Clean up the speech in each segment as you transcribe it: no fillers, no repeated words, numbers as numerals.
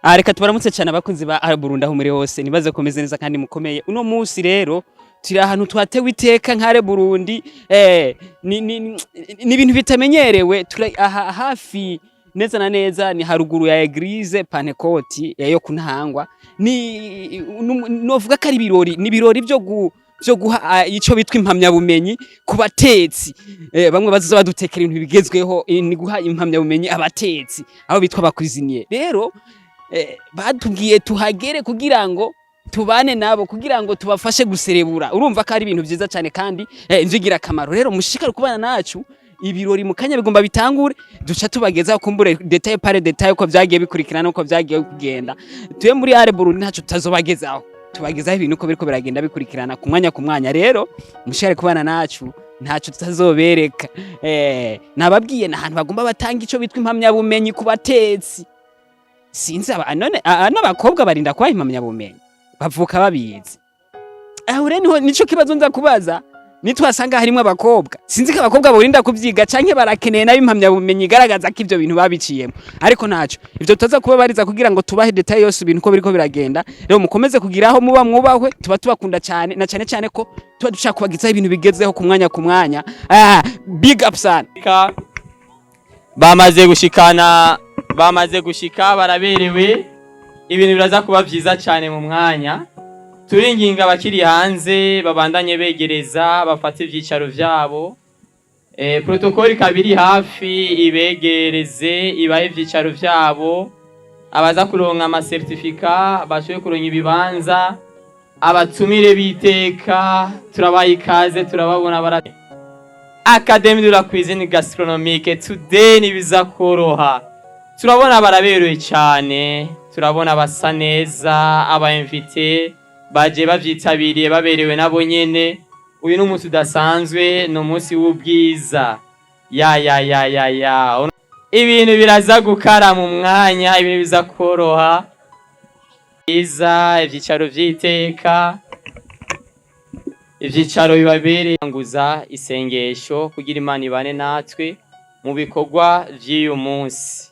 Reka tubaramutse cyane abakunzi ba Burundi aho muri hose nibaze komeze neza kandi mukomeye. Uno munsi rero turi ahantu twatewe iteka nkare Burundi ni ibintu bitamenyerewe turi aha hafi neza na neza ni haruguru ya Eglise Pentecote yo kuntahangwa novuga ko ari birori ni birori byo guha ico bitwa impamya bumenyi ku batetsi bamwe bazoza badutekera ibintu bigezweho ni guha impamya bumenyi abatetsi aho bitwa abacuisinier rero batubwiye tuhagere kugira ngo tubane nabo kugira ngo tubafashe guserebura urumva ko ari ibintu byiza cyane kandi inzigira akamaro rero mushikara kubana nacu ibirori mu kanya bigomba bitangure duca tubageza kumbure detail par detail uko vyagiye bikurikirana uko vyagiye kugenda tuye muri are Burundi ntacu tutazobagezaho tubagezaho ibintu uko biriko biragenda bikurikirana ku mwanya rero mushikare kubana nacu ntacu tutazobereka nababwiye nahantu bagomba batanga ico bitwa impamya bumenyi ku batetsi sinzi none n'abakobwa barinda kwa impamya bumenyi bavuka babizi aho rero nico kibazo nza kubaza nitwasanga harimo abakobwa sinzi ko abakobwa borinda kuvyiga canke barakeneye nayo impamya bumenyi garagaza ko ivyo bintu babiciyemo ariko naco ivyo tutaza kuba bariza kugira ngo tubahe detail yose ibintu ko biriko biragenda rero mukomeze kugiraho muba mwubahwe tuba tubakunda cyane na cyane ko tuba dushaka kubagizaho ibintu bigezeho ku mwanya big up sana bamaze gushika baraberewe ibintu biraza kuba vyiza cyane mu mwanya turinginga abakiri hanze babandanye begereza bafate ivyicaro vyabo protokoli kabiri hafi ibegereze ibahe ivyicaro vyabo abaza kuronka ama certificat bashoye kuronka ibibanza abatumire biteka turabaye ikaze turababona bara Académie de la cuisine gastronomique today nibiza koroha turabona baraberewe cyane turabona basa neza aba invité baje bavyitabiriye baberewe nabo nyene uyu n'umunsi udasanzwe no munsi w'ubwiza ya ibintu biraza gukara mu mwanya ibintu biza koroha ivyicaro vy'iteka ivyicaro bibabereye nguza isengesho kugira Imana ibane natwe mu bikorwa vy'uyu munsi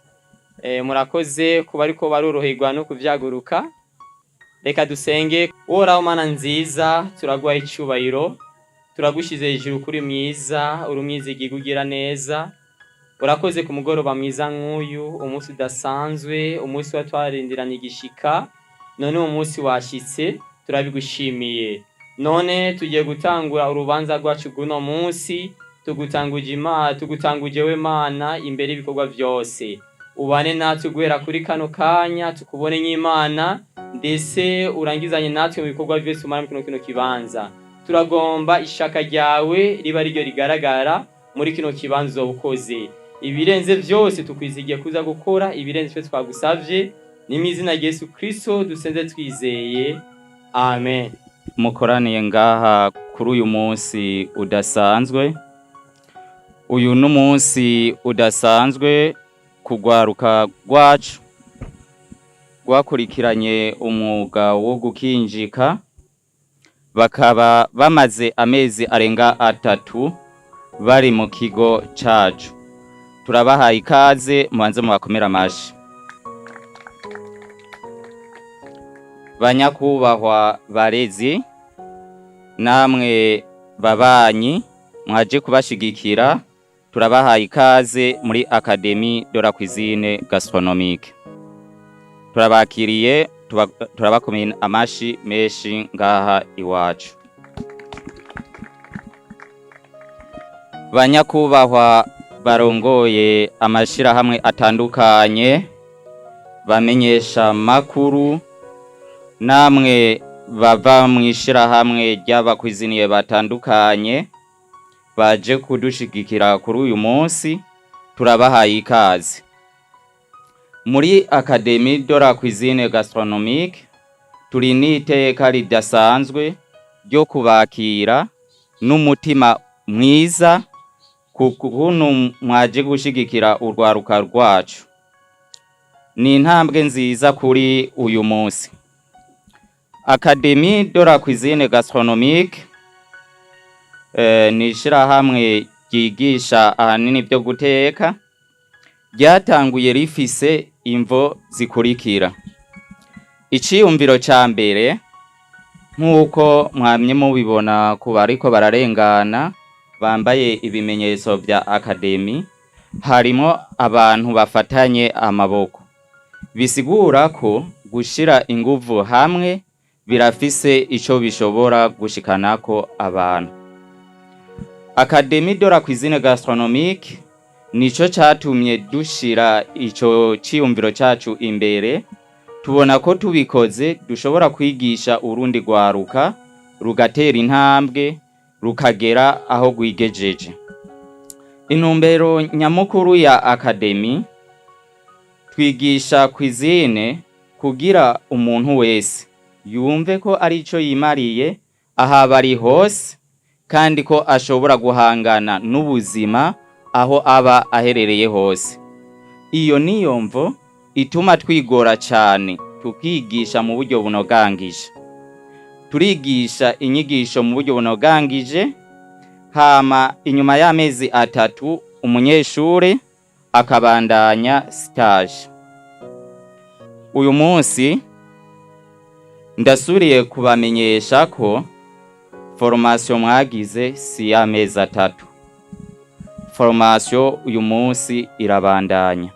murakoze kuba ariko baroroherwa no kuvyaguruka reka dusenge woraho Mana nziza turaguha icubahiro turagushize hejuru kuri mwiza urumwizigirwa ugira neza urakoze ku mugoroba mwiza nk'uyu umunsi udasanzwe umunsi watwarindiranye igishika none uwo munsi washitse turabigushimiye none tugiye gutangura urubanza rwacu rw'uno munsi tugutanguje we Mana imbere y'ibikorwa vyose ubane natwe guhera kuri kano kanya tukubone nk'Imana ndetse urangizanye natwe mu bikorwa byose umara muri kino kibanza turagomba ishaka ryawe riba ryo rigaragara muri kino kibanza ubukoze ibirenze byose tukwizigiye kuza gukora ibirenze twe twagusavye ni mu izina rya Yesu Kristo dusenze twizeye amen. Mukoraniye ngaha kuri uyu munsi udasanzwe uyu n'umunsi udasanzwe kugwaruka rwacu rwakurikiranye umwuga wo gukinjika bakaba bamaze amezi arenga 3 bari mu kigo cacu turabahaye ikaze mubanze mubakomera amashi banyakubahwa barezi namwe babanyi mwaje kubashigikira turabahaye ikaze muri Académie de la cuisine gastronomique turabakiriye turabakomeye amashi meshi ngaha iwacu banyakubahwa barongoye amashira hamwe atandukanye bamenyesha makuru namwe bava mwishira hamwe ry'abakwiziniye batandukanye baje kudushigikira kuri uyu munsi turabahaye ikaze muri Académie de la cuisine gastronomique turi n'iteka ridasanzwe ryo kubakira n'umutima mwiza kukuntu mwaje gushigikira urwaruka rwacu ni intambwe nziza kuri uyu munsi. Académie de la cuisine gastronomique ni ishirahamwe ryigisha ahanini byo guteka ryatanguye rifise imvo zikurikira. Iciyumviro ca mbere nk'uko mwamye mubibona ku bariko bararengana bambaye ibimenyetso vya akademi, harimo abantu bafatanye amaboko, bisigura ko gushira inguvu hamwe birafise ico bishobora gushikanako abantu. Académie de la cuisine gastronomique nico catumye dushira ico ciyumviro cacu imbere, tubona ko tubikoze dushobora kwigisha urundi rwaruka rugatera intambwe rukagera aho rwigejeje. Intumbero nyamukuru ya akademi, twigisha cuisine kugira umuntu wese yumve ko arico yimariye aho bari hose, kandi ko ashobora guhangana n'ubuzima aho aba aherereye hose. Iyo niyo mvo ituma twigora cyane tukigisha mu buryo bunogangije. Turigisha inyigisho mu buryo bunogangije, hama inyuma y'amezi 3 umunyeshure akabandanya stage. Uyu munsi ndasuriye kubamenyesha ko formation mwagize si y'amezi 3. Formation uyu munsi irabandanya.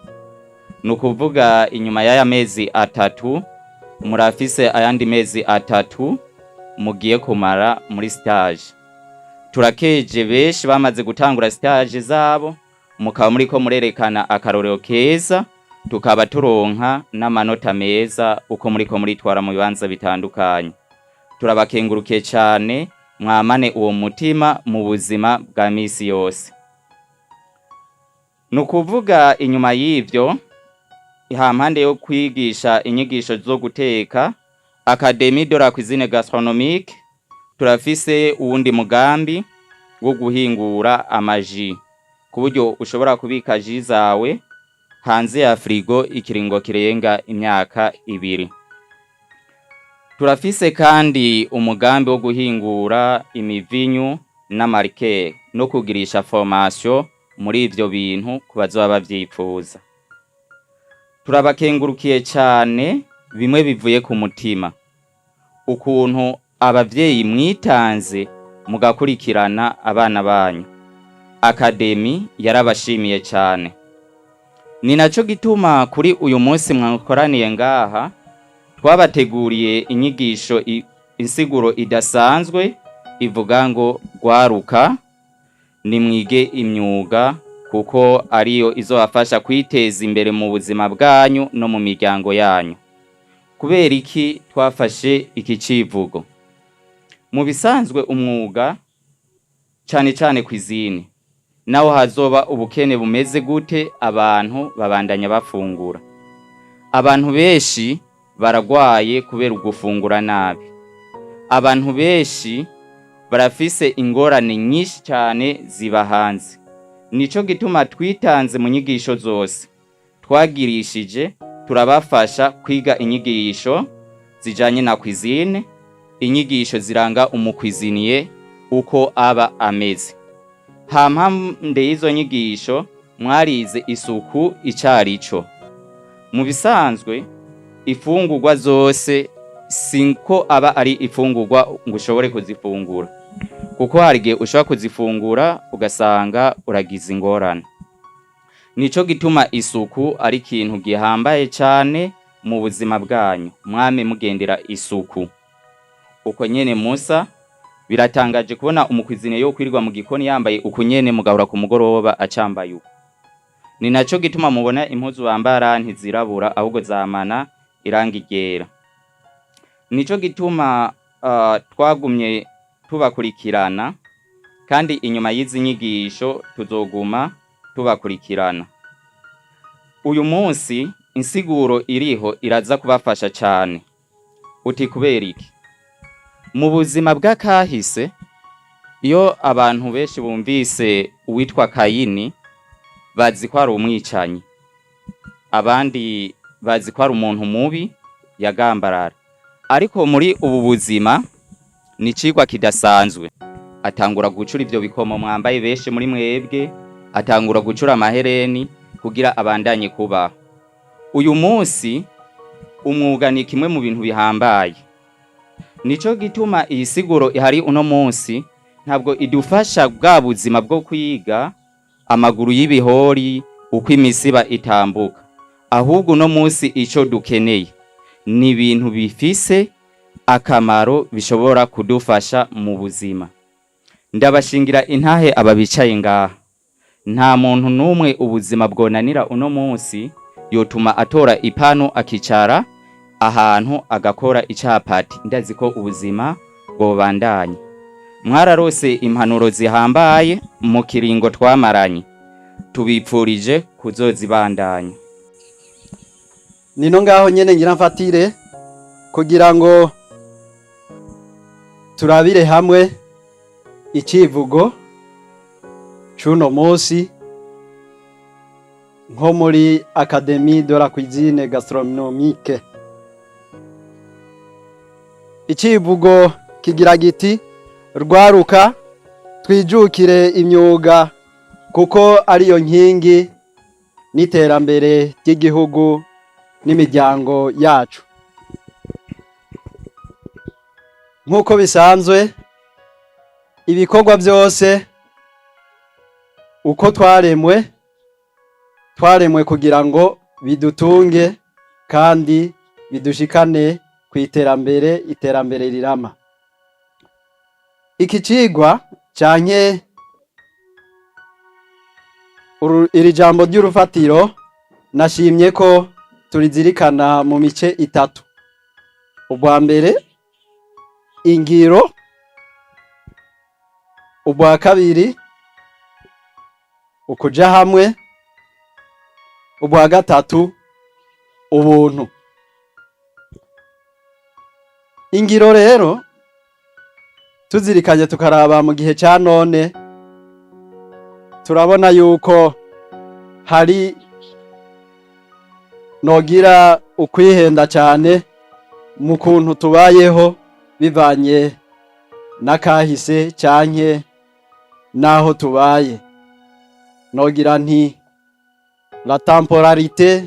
Nukuvuga inyuma y'aya mezi 3 murafise ayandi mezi 3 mugiye kumara muri stage. Turakeje benshi bamaze gutangura stage zabo, mukaba muriko murerekana akarorero keza, tukaba turonka n'amanota meza uko muriko muritwara mu bibanza bitandukanye. Turabakengurukiye cyane, mwamane uwo mutima mu buzima bwa misi yose. Nukuvuga inyuma y'ivyo, ihampande yo kwigisha inyigisho zo guteka, Académie de la cuisine gastronomique turafise uwundi mugambi wo guhingura amaji, ku buryo ushobora kubika ji zawe hanze ya frigo ikiringo kirenga imyaka 2. Turafise kandi umugambi wo guhingura imivinyu n'amarike no kugirisha formation muri ivyo bintu kubazoba bavyifuza. Turabakengurukiye cyane bimwe bivuye ku mutima, ukuntu abavyeyi mwitanze mugakurikirana abana banyu. Akademi yarabashimiye cyane. Ni naco gituma kuri uyu munsi mwakoraniye ngaha twabateguriye inyigisho insiguro idasanzwe ivuga ngo gwaruka nimwige imyuga, kuko ariyo izobafasha kwiteza imbere mu buzima bwanyu no mu miryango yanyu. Kubera iki twafashe iki civugo? Mu bisanzwe umwuga cyane cyane cuisine naho hazoba ubukene bumeze gute, abantu babandanya bafungura. Abantu benshi baragwaye kubera ugufungura nabi. Abantu benshi barafise ingorane nyinshi cyane ziba hanze. Nico gituma twitanze mu nyigisho zose twagirishije, turabafasha kwiga inyigisho zijanye na cuisine, inyigisho ziranga umukwiziniye uko aba ameze. Hampande y'izo nyigisho mwarize isuku icarico. Mu bisanzwe ifungurwa zose sinko aba ari ifungurwa ngo ushobore kuzifungura, kuko harige ushobora kuzifungura ugasanga uragize ingorane. Nico gituma isuku ari ikintu gihambaye cyane mu buzima bwanyu, mwame mugendera isuku. Uko nyene Musa biratangaje kubona umukwizine yo kwirirwa mu gikoni yambaye uko nyene mugahura ku mugoroba acambaye uko. Ni naco gituma mubona impuzu bambara ntizirabura ahubwo zamana irangi ryera. Nico gituma twagumye tubakurikirana, kandi inyuma y'izi nyigisho tuzoguma tubakurikirana. Uyu munsi insiguro iriho iraza kubafasha cyane. Uti kubera iki? Mu buzima bw'akahise, iyo abantu benshi bumvise uwitwa Kayini bazi ko ari umwicanyi, abandi bazi ko ari umuntu mubi yagambarara. Ariko muri ubu buzima ni cigwa kidasanzwe. Atangura gucura ivyo bikomo mwambaye benshi muri mwebwe, atangura gucura amahereni kugira abandanye kubaho. Uyu munsi umwuga ni kimwe mu bintu bihambaye. Nico gituma iyi siguro ihari uno munsi ntabwo idufasha bwa buzima bwo kwiga amaguru y'ibihori uko imisiba itambuka, ahubwo uno munsi ico dukeneye ni ibintu bifise akamaro bishobora kudufasha mu buzima. Ndabashingira intahe aba bicaye ngaha, nta muntu n'umwe ubuzima bwonanira uno munsi yotuma atora ipanu akicara ahantu agakora icapati. Ndazi ko ubuzima bwobandanya. Mwararose impanuro zihambaye mu kiringo twamaranye, tubipfurije kuzozibandanya. Nino ngaho nyene ngira mfatire kugira ngo turabire hamwe icivugo cuno munsi nko muri Académie de la Cuisine Gastronomique. Icivugo kigira giti: rwaruka twijukire imyuga kuko ariyo nkingi n'iterambere ry'igihugu n'imiryango yacu. Nk'uko bisanzwe ibikorwa byose uko twaremwe kugira ngo bidutunge kandi bidushikane ku iterambere rirama. Iki cigwa canke iri jambo ry'urufatiro nashimye ko turizirikana mu mice itatu. Ubwa mbere ingiro, ubwa kabiri ukuja hamwe, ubwa gatatu ubuntu. Ingiro rero tuzirikanye tukaraba mu gihe ca none, turabona yuko hari nogira ukwihenda cyane mu kuntu tubayeho bivanye n'akahise canke naho tubaye. Nogira nti la temporalité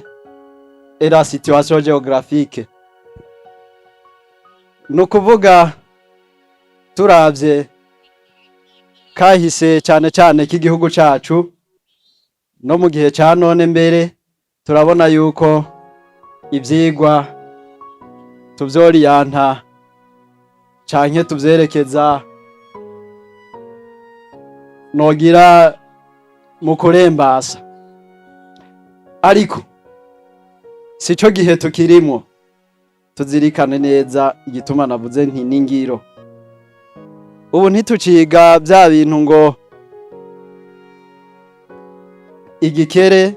et la situation géographique. Nukuvuga turavye kahise cyane cyane k'igihugu cacu no mu gihe ca none mbere, turabona yuko ivyigwa tuvyoriyanta canke tuvyerekeza nogira mu kurembasa, ariko sico gihe tukirimo. Tuzirikane neza igituma navuze nti n'ingiro. Ubu ntituciga bya bintu ngo igikere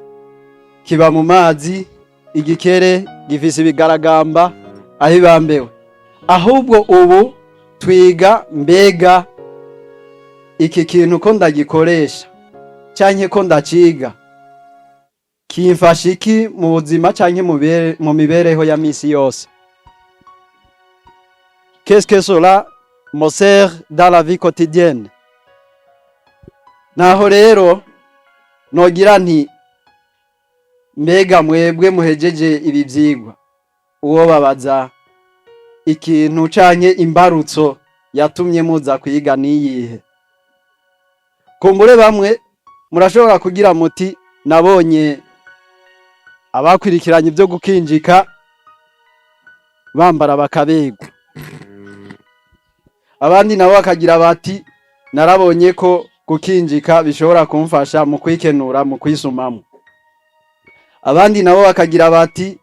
kiba mu mazi, igikere gifise ibigaragamba aho ibambewe, ahubwo ubu twiga mbega iki kintu ko ndagikoresha canke ko ndaciga kimfasha iki mu buzima canke mu mibereho ya misi yose. Qu'est-ce que cela me sert dans la vie quotidienne? Naho rero nogira nti mbega mwebwe muhejeje ibi vyigwa, uwo babaza ikintu canke imbarutso yatumye muza kwiga niyihe? Kumbure bamwe murashobora kugira muti nabonye abakwirikiranye ibyo gukinjika bambara bakabegwa. Abandi nabo bakagira bati narabonye ko gukinjika bishobora kumfasha mu kwikenura, mu kwisumamo. Abandi nabo bakagira bati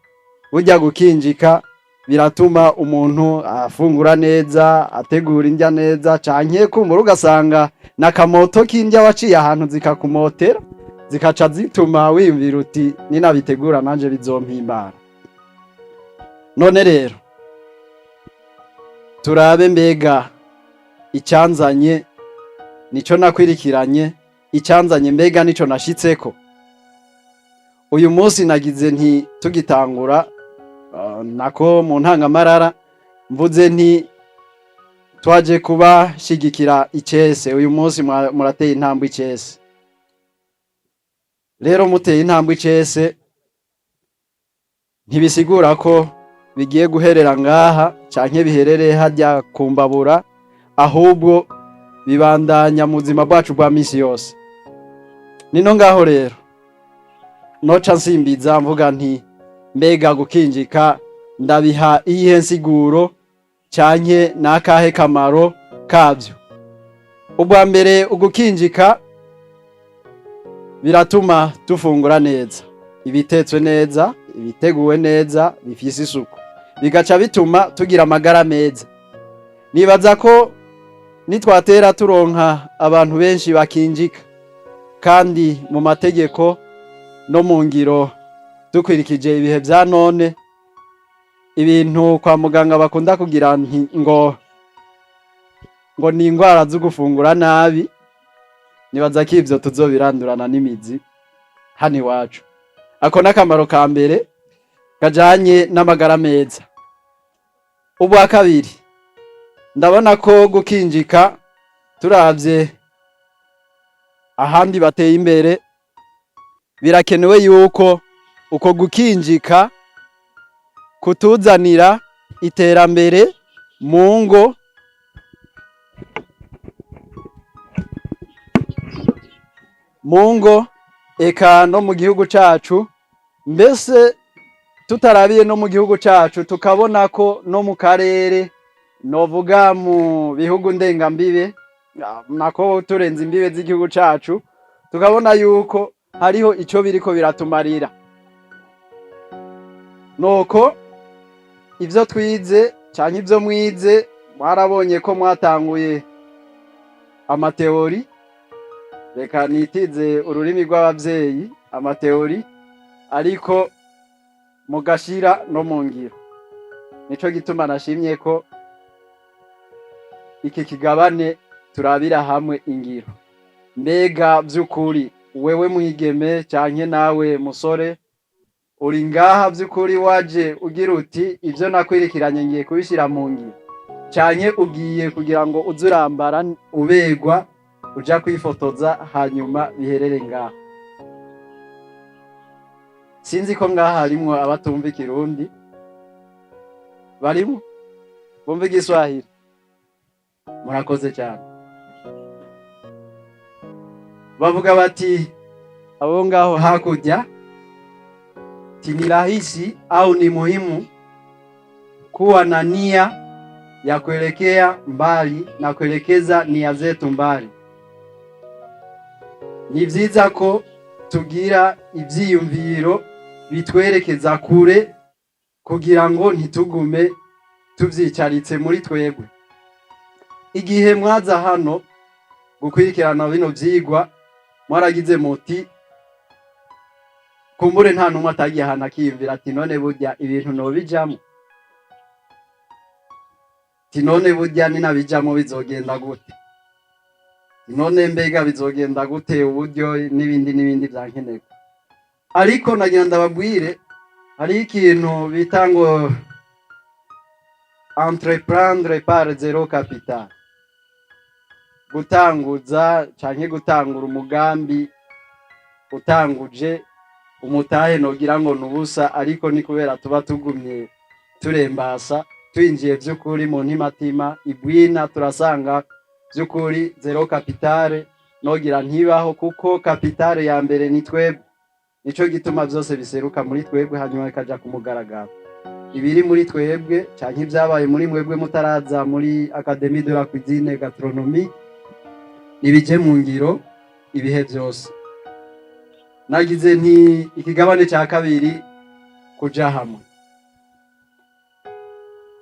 burya gukinjika biratuma umuntu afungura neza, ategura indya neza, canke kumbura ugasanga nakamoto k'indya waciye ahantu zikakumotera zikaca zituma wiyumvira uti ninabitegura nanje bizompimbara. None rero turabe mbega icyanzanye nico nakwirikiranye, icyanzanye mbega nico nashitseko. Uyu munsi nagize nti tugitangura nako mu ntangamarara mvuze nti twaje kuba shigikira icese. Uyu munsi murateye intambwe icese. Rero muteye intambwe icese ntibisigura ko bigiye guherera ngaha canke biherereye harya ku mbabura, ahubwo bibandanya mu buzima bwacu bwa misi yose. Nino ngaho rero noca nsimbiza mvuga nti mbega gukinjika ndabiha iyihe nsiguro canke nakahe kamaro kavyo. Ubwa mbere ugukinjika biratuma dufungura neza, ibitetswe neza, ibiteguwe neza, bifise isuku, bigaca bituma tugira amagara meza. Nibaza ko nitwatera turonka abantu benshi bakinjika kandi mu mategeko no mu ngiro dukwirikije ibihe vya none, ibintu kwa muganga bakunda kugira ngo ni ingwara zo gufungura nabi, nibaza ko ivyo tuzobirandurana n'imizi hano iwacu. Ako n'akamaro ka mbere kajanye n'amagara meza. Ubwa kabiri ndabona ko gukinjika turavye ahandi bateye imbere, birakenewe yuko uko gukinjika kutuzanira iterambere mu ngo eka no mu gihugu cacu, mbese tutarabiye no mu gihugu cacu tukabona ko no mu karere, novuga mu bihugu ndengambibe nako turenze imbibe z'igihugu cacu, tukabona yuko hariho ico biriko biratumarira. Nuko ivyo twize canke ivyo mwize, mwarabonye ko mwatanguye amateori, reka nitize ururimi rw'abavyeyi, amateori, ariko mugashira no mu ngiro. Nico gituma nashimye ko iki kigabane turabira hamwe ingiro. Mbega vy'ukuri wewe mwigeme canke nawe musore uri ngaha vy'ukuri waje ugira uti ivyo nakwirikiranye ngiye kubishira mu ngiro, canke ugiye kugira ngo uzurambara ubegwa uja kwifotoza hanyuma biherere ngaha. Sinzi ko ngaha harimwo abatumva Ikirundi, barimwo bumva Igiswahili? Murakoze cyane. Bavuga bati abo ngaho hakurya, ni rahisi au ni muhimu kuwa na nia ya kuelekea mbali na kuelekeza nia zetu mbali. Ni vyiza ko tugira ivyiyumviro bitwerekeza kure kugira ngo ntitugume tuvyicaritse muri twebwe. Igihe mwaza hano gukwirikirana bino vyigwa, mwaragize muti kumbure nta numwe atagiye hana akiyumvira ati none burya ibintu nobijamwo, ati none burya ninabijamwo bizogenda gute, none mbega bizogenda gute uburyo n'ibindi vyankenerwa. Ariko nagira ndababwire hari ikintu bita ngo entreprendre par zero capital, gutanguza canke gutangura umugambi utanguje umutahe nogira ngo nubusa, ariko ni kubera tuba tugumye turembasa twinjiye vy'ukuri mu ntimatima ibwina, turasanga vy'ukuri zero capital nogira ntibaho, kuko capital ya mbere ni twebwe. Nico gituma vyose biseruka muri twebwe hanyuma bikaja ku mugaragaro. Ibiri muri twebwe canke ivyabaye muri mwebwe mutaraza muri Académie de la Cuisine Gastronomie nibije mu ngiro ibihe vyose. Nagize nti ikigabane ca kabiri kuja hamwe.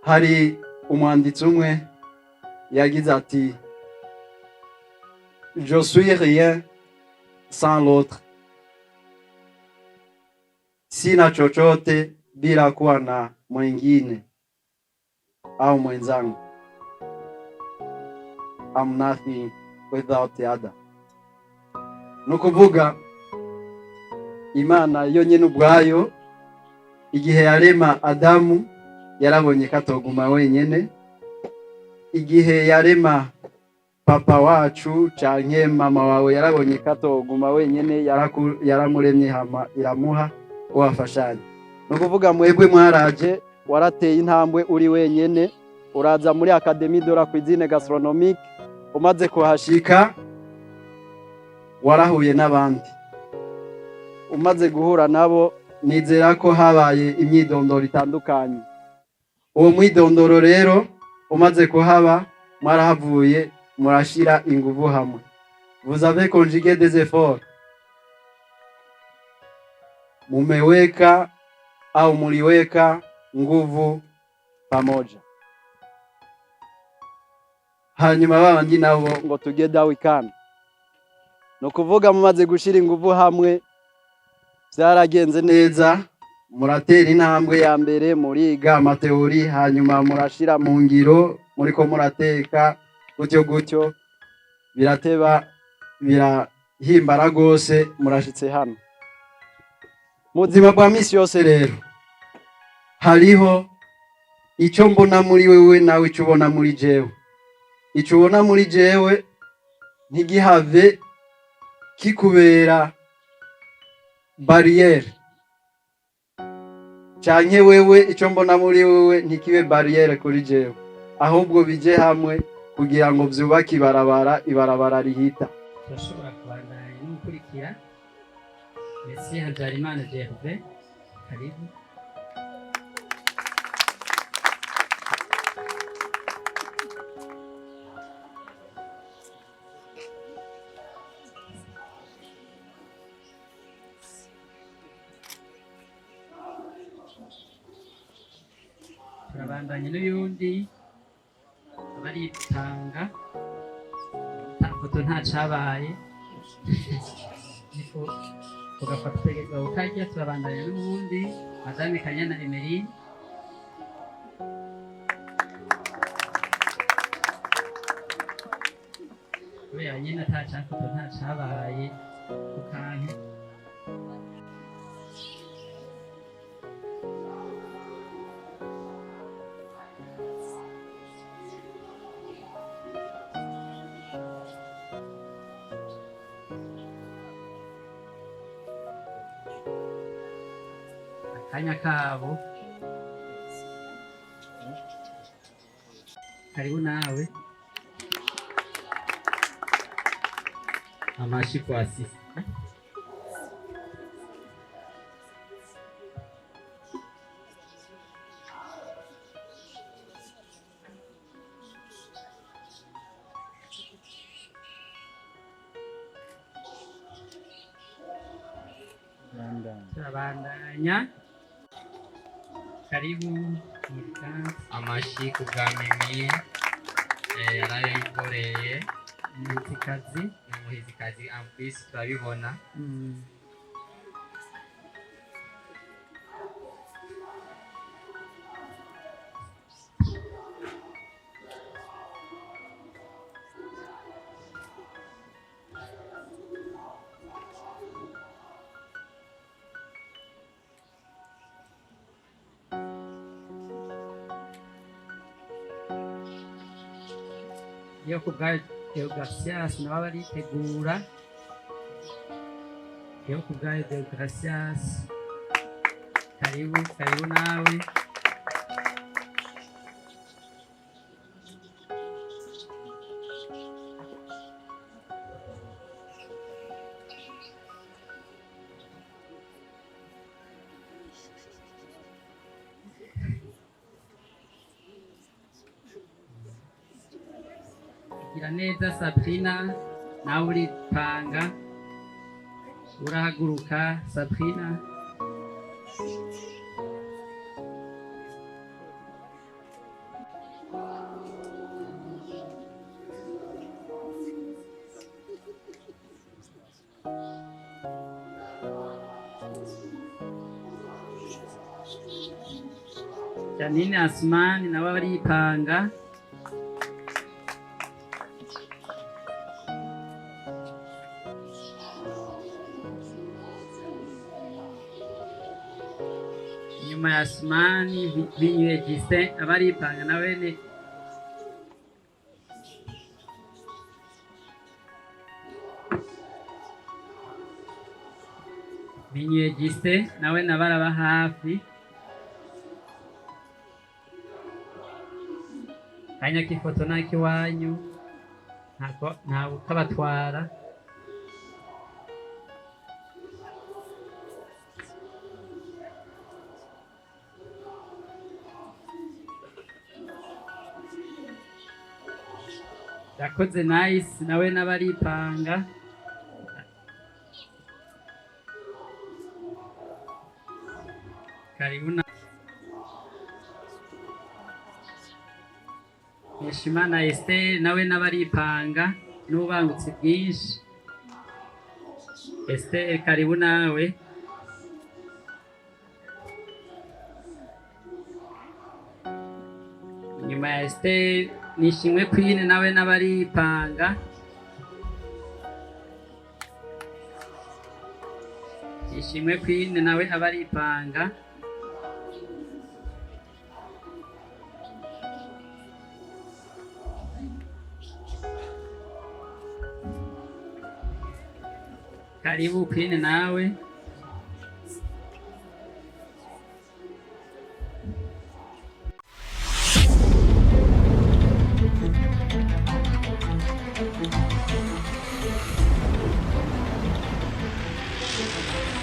Hari umwanditsi umwe yagize ati je suis rien sans l'autre, sina chochote bila kuwa na mwingine au mwenzangu. I'm nothing without the other. Nukuvuga Imana yo nyene ubwayo igihe yarema Adamu yarabonye katoguma wenyene, igihe yarema papa wacu canke mama wawe yarabonye katoguma wenyene, yaramuremye hama iramuha uwafashanya. Nukuvuga mwebwe mwaraje warateye intambwe uri wenyene uraza muri Académie de la Cuisine Gastronomique, umaze kuhashika warahuye n'abandi, umaze guhura nabo nizera ko habaye imyidondoro itandukanye. Uwo mwidondoro rero umaze kuhaba mwarahavuye murashira inguvu hamwe. Vous avez conjugué des efforts, mumeweka au muliweka nguvu pamoja. Hanyuma babandi nabo ngo together we can, no kuvuga mumaze gushira inguvu hamwe byaragenze neza, muratera intambwe ya mbere muriga amateori, hanyuma murashira mu ngiro, muriko murateka gutyo gutyo, birateba birahimbara gose, murashitse hano. Muzima bwa misi yose rero hariho icyo mbona muri wewe nawe icyo ubona muri jewe. Icyo ubona muri jewe ntigihave kikubera barriere, canke wewe icyo mbona muri wewe ntikibe barriere kuri jewe, ahubwo bije hamwe kugira ngo vyubake ibarabara rihita. Turashobora kubandanya n'ukurikira Messi Habyarimana Gervais, karibu. Turabandanya n'uyundi baritanga, nta foto nta cabaye niko tugafata tegeko ukarya. Turabandanya n'ubundi Madame Kanyana Emeline, kubera nyine ata foto nta cabaye ukanke. Akanya kabo, karibu nawe. Amashi kwa sisi. Turabandanya, karibu Murikansi. Amashi ku bwa Mimi yarayikoreye Umuhizikazi. n'umuhizikazi Amplisi turabibona. Iyo ku bwa Deogratias nabo baritegura. Iyo ku bwa Deogratias, karibu nawe. Gira neza Sabrina, nawe uripanga urahaguruka. Sabrina, Janine Asmani nawe baripanga. Nyuma ya Asmani Binyuye Justin abaripanga nawene. Binyuye Justin nawe nabaraba hafi. kanya k'ifoto n'akiwanyu ntabwo ukabatwara. Yakoze nice nawe n'abaripanga. Karibu na Nishimana Esther nawe n'abaripanga n'ubangutse bwinshi. Esther karibu nawe. Nyuma ya Esther Nishimwe Queen nawe n'abaripanga. Nishimwe Queen nawe abaripanga. Karibu Queen nawe.